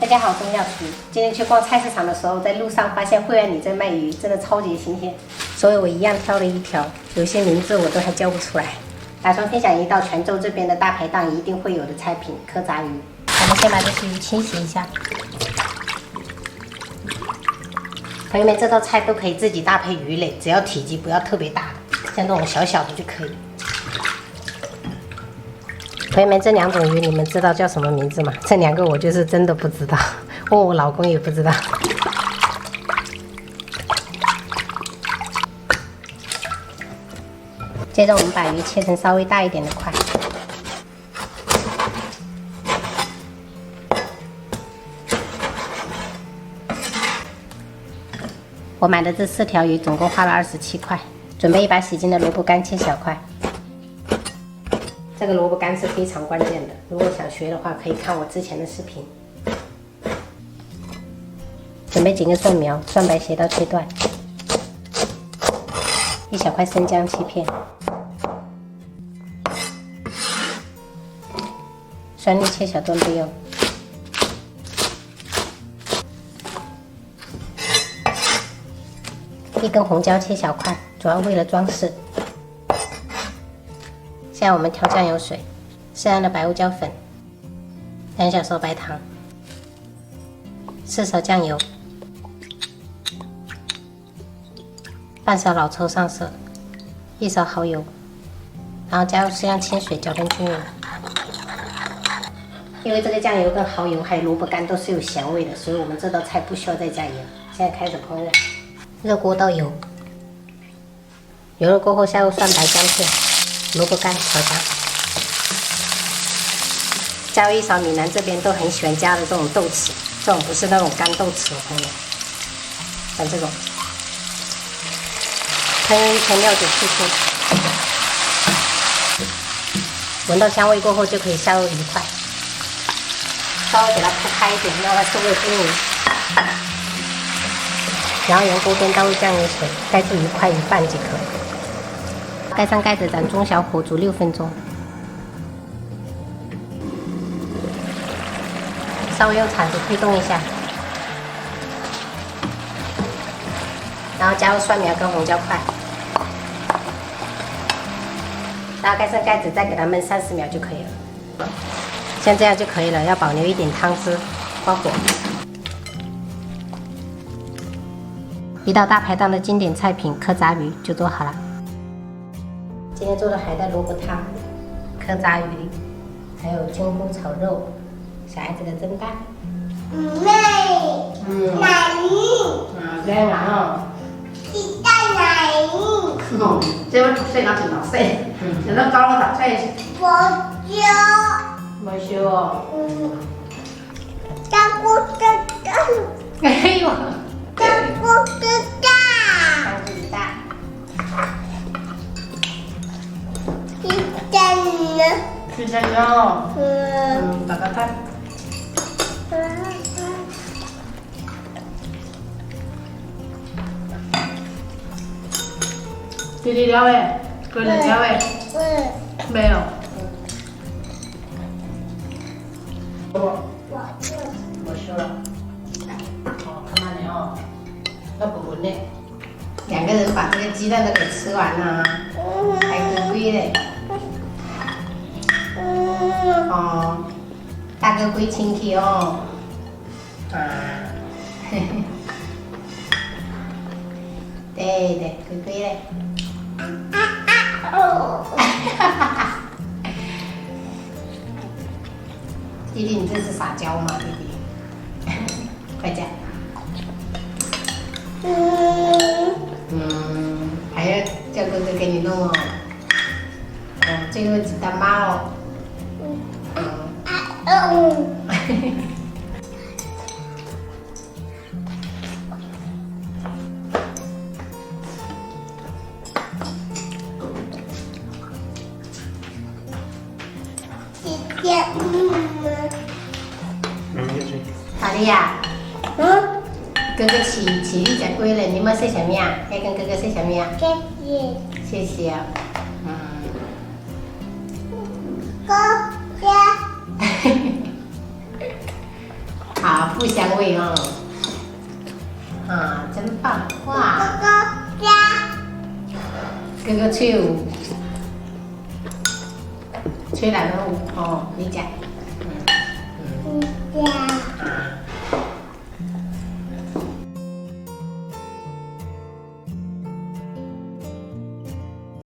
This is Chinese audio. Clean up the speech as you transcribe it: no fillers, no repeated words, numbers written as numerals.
大家好，我是廖厨。今天去逛菜市场的时候，在路上发现惠安里在卖鱼，真的超级新鲜，所以我一样挑了一条，有些名字我都还叫不出来。打算分享一道泉州这边的大排档一定会有的菜品——蚵仔鱼。我们先把这些鱼清洗一下。朋友们，这道菜都可以自己搭配鱼类，只要体积不要特别大的，像这种小小的就可以。朋友们，这两种鱼你们知道叫什么名字吗？这两个我就是真的不知道，问我老公也不知道。接着我们把鱼切成稍微大一点的块。我买的这4条鱼总共花了27块。准备一把洗净的萝卜干，切小块。这个萝卜干是非常关键的，如果想学的话，可以看我之前的视频。准备几根蒜苗，蒜白斜刀切断，一小块生姜切片，蒜粒切小段备用。一根红椒切小块，主要为了装饰。现在我们调酱油水，适量的白胡椒粉，2小勺白糖，4勺酱油，半勺老抽上色，1勺蚝油，然后加入适量清水搅拌均匀。因为这个酱油跟蚝油还有萝卜干都是有咸味的，所以我们这道菜不需要再加盐。现在开始烹饪，热锅倒油，油热过后下入蒜白姜片。萝卜干调香，加入1勺闽南这边都很喜欢加的这种豆豉，这种不是那种干豆豉，我朋友们，像这种，烹饪1圈料酒去腥，闻到香味过后就可以下入鱼块，稍微给它铺开一点，让它收味均匀，然后沿锅边倒入酱油水，盖住鱼块一半即可。盖上盖子，转中小火煮6分钟。稍微用铲子推动一下，然后加入蒜苗跟红椒块，然后盖上盖子，再给它焖30秒就可以了。像这样就可以了，要保留一点汤汁，关火。一道大排档的经典菜品蚵仔鱼就做好了。今天做的海带萝卜汤、蚵仔鱼，还有菌菇炒肉，小孩子的蒸蛋。奶这样啊鸡蛋奶这我10岁到10岁，现在高了10岁。我就没修哦。当锅的蛋，哎呦，当锅的蛋，当鸡蛋。鸡蛋呢？是这样。打个蛋。弟弟了喂，哥哥了喂，没有。我修了。哦，看慢点哦，要不稳的。2个人把这个鸡蛋都给吃完了，还龟龟嘞。哦，大哥龟亲戚哦。嘿嘿。对，龟龟嘞。弟弟，你这是撒娇吗？弟弟，快讲。还要叫哥哥给你弄哦。最后鸡蛋妈哦。姐姐，好的呀。哥哥起立食龟了，你们说什么呀？要跟哥哥说什么呀？谢谢。谢谢啊。哥哥，好，不香味哦。啊，真棒！哇，哥哥家，哥哥吹舞，吹哪个舞？哦，你讲。家。